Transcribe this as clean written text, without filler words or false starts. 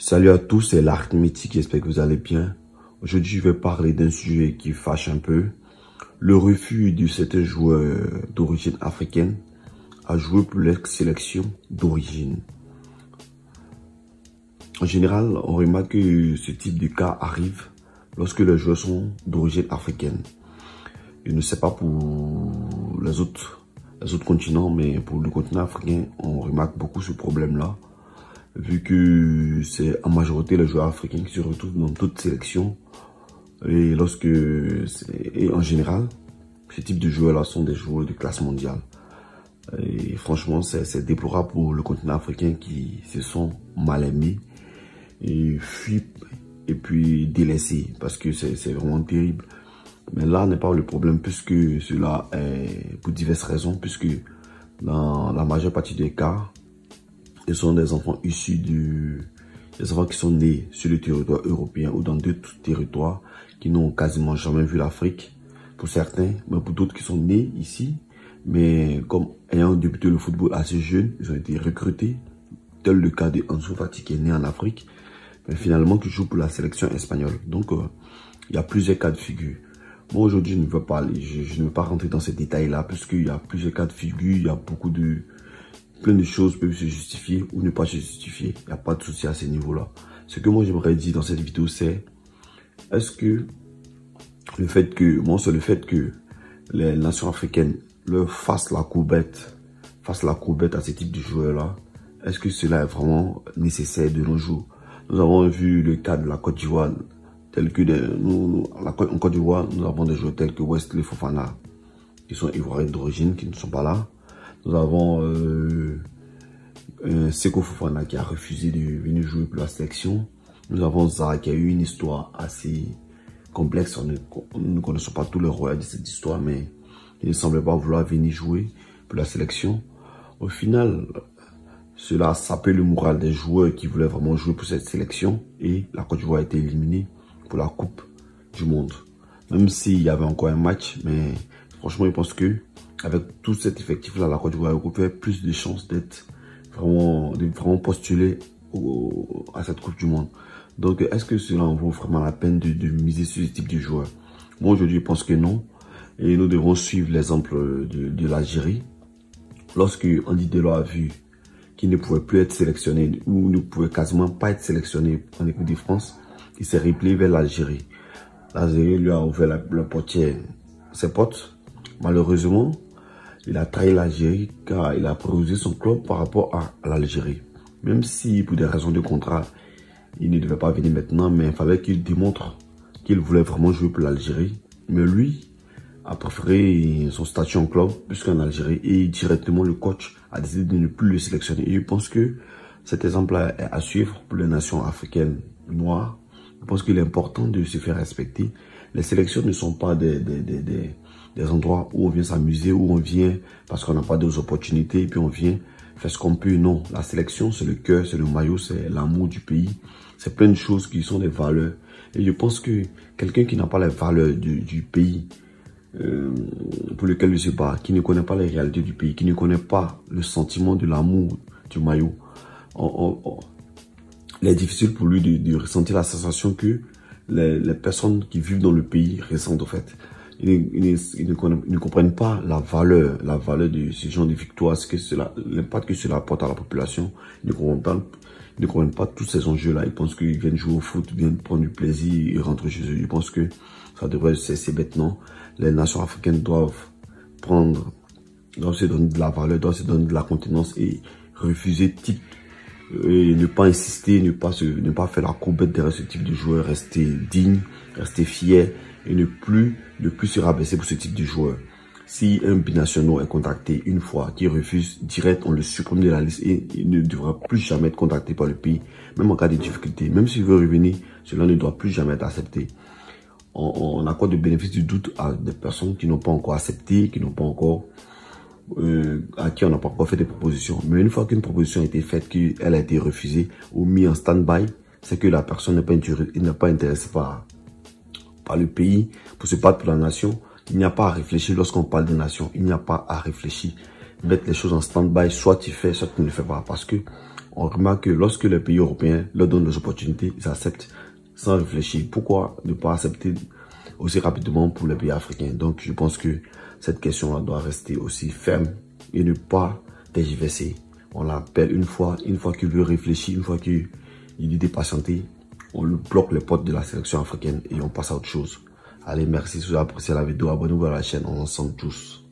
Salut à tous, c'est l'Arithmétique, j'espère que vous allez bien. Aujourd'hui, je vais parler d'un sujet qui fâche un peu. Le refus de certains joueurs d'origine africaine à jouer pour leur sélection d'origine. En général, on remarque que ce type de cas arrive lorsque les joueurs sont d'origine africaine. Je ne sais pas pour les autres continents, mais pour le continent africain, on remarque beaucoup ce problème-là. Vu que c'est en majorité les joueurs africains qui se retrouvent dans toute sélection. Et en général, ce type de joueurs-là sont des joueurs de classe mondiale. Et franchement, c'est déplorable pour le continent africain qui se sont mal aimés et fuient et puis délaissés, parce que c'est vraiment terrible. Mais là n'est pas le problème, puisque cela est pour diverses raisons, puisque dans la majeure partie des cas, ce sont des enfants issus des enfants qui sont nés sur le territoire européen ou dans d'autres territoires qui n'ont quasiment jamais vu l'Afrique. Pour certains, mais pour d'autres qui sont nés ici, mais comme ayant débuté le football assez jeune, ils ont été recrutés, tel le cas de Ansu Fati qui est né en Afrique, mais finalement qui joue pour la sélection espagnole. Donc, il y a plusieurs cas de figure. Moi, aujourd'hui, je ne veux pas rentrer dans ces détails-là, puisqu'il y a plusieurs cas de figure, il y a plein de choses peuvent se justifier ou ne pas se justifier. Il n'y a pas de souci à ce niveau-là. Ce que moi j'aimerais dire dans cette vidéo, c'est est-ce que le fait que les nations africaines leur fassent la courbette à ce type de joueurs-là, est-ce que cela est vraiment nécessaire de nos jours? Nous avons vu le cas de la Côte d'Ivoire, en Côte d'Ivoire, nous avons des joueurs tels que Wesley Fofana, qui sont ivoiriens d'origine, qui ne sont pas là. Nous avons Seko Fofana qui a refusé de venir jouer pour la sélection. Nous avons Zara qui a eu une histoire assez complexe. Nous ne connaissons pas tous les royaumes de cette histoire, mais il ne semblait pas vouloir venir jouer pour la sélection. Au final, cela a sapé le moral des joueurs qui voulaient vraiment jouer pour cette sélection, et la Côte d'Ivoire a été éliminée pour la Coupe du Monde. Même s'il y avait encore un match, mais franchement, je pense que avec tout cet effectif-là, la Côte d'Ivoire a plus de chances de vraiment postuler à cette Coupe du Monde. Donc, est-ce que cela en vaut vraiment la peine de miser sur ce type de joueurs? Moi, aujourd'hui, je pense que non. Et nous devons suivre l'exemple de l'Algérie. Lorsque Andy Delors a vu qu'il ne pouvait plus être sélectionné, ou ne pouvait quasiment pas être sélectionné en équipe de France, il s'est replié vers l'Algérie. L'Algérie lui a ouvert la portière, ses portes. Malheureusement, il a trahi l'Algérie car il a priorisé son club par rapport à l'Algérie. Même si pour des raisons de contrat, il ne devait pas venir maintenant, mais il fallait qu'il démontre qu'il voulait vraiment jouer pour l'Algérie. Mais lui a préféré son statut en club plus qu'en Algérie, et directement le coach a décidé de ne plus le sélectionner. Et je pense que cet exemple-là est à suivre pour les nations africaines noires. Je pense qu'il est important de se faire respecter. Les sélections ne sont pas des endroits où on vient s'amuser, où on vient parce qu'on n'a pas d'autres opportunités et puis on vient faire ce qu'on peut. Non, la sélection, c'est le cœur, c'est le maillot, c'est l'amour du pays. C'est plein de choses qui sont des valeurs. Et je pense que quelqu'un qui n'a pas les valeurs du pays pour lequel il se bat, qui ne connaît pas les réalités du pays, qui ne connaît pas le sentiment de l'amour du maillot, il est difficile pour lui de ressentir la sensation que les personnes qui vivent dans le pays ressentent en fait. Ils ne comprennent pas la valeur de ce genre de victoire, l'impact que cela apporte à la population. Ils ne comprennent pas tous ces enjeux-là. Ils pensent qu'ils viennent jouer au foot, viennent prendre du plaisir et rentrer chez eux. Je pense que ça devrait cesser maintenant. Les nations africaines doivent se donner de la valeur, doivent se donner de la contenance et refuser et ne pas insister, ne pas faire la courbette derrière ce type de joueur, rester digne, rester fier et ne plus se rabaisser pour ce type de joueur. Si un binational est contacté une fois, qui refuse direct, on le supprime de la liste et il ne devra plus jamais être contacté par le pays, même en cas de difficulté. Même s'il veut revenir, cela ne doit plus jamais être accepté. On accorde le bénéfice du doute à des personnes qui n'ont pas encore accepté, qui n'ont pas encore à qui on n'a pas encore fait des propositions. Mais une fois qu'une proposition a été faite, qu'elle a été refusée ou mise en stand-by, c'est que la personne n'est pas intéressée par le pays pour se battre pour la nation. Il n'y a pas à réfléchir lorsqu'on parle de nation. Il n'y a pas à réfléchir. Mettre les choses en stand-by, soit tu fais, soit tu ne le fais pas. Parce que on remarque que lorsque les pays européens leur donnent des opportunités, ils acceptent sans réfléchir. Pourquoi ne pas accepter aussi rapidement pour les pays africains? Donc, je pense que cette question-là doit rester aussi ferme et ne pas tergiverser. On l'appelle une fois qu'il veut réfléchir, une fois qu'il dit de patienter, on lui bloque les portes de la sélection africaine et on passe à autre chose. Allez, merci si vous avez apprécié la vidéo, abonnez-vous à la chaîne, on est ensemble tous.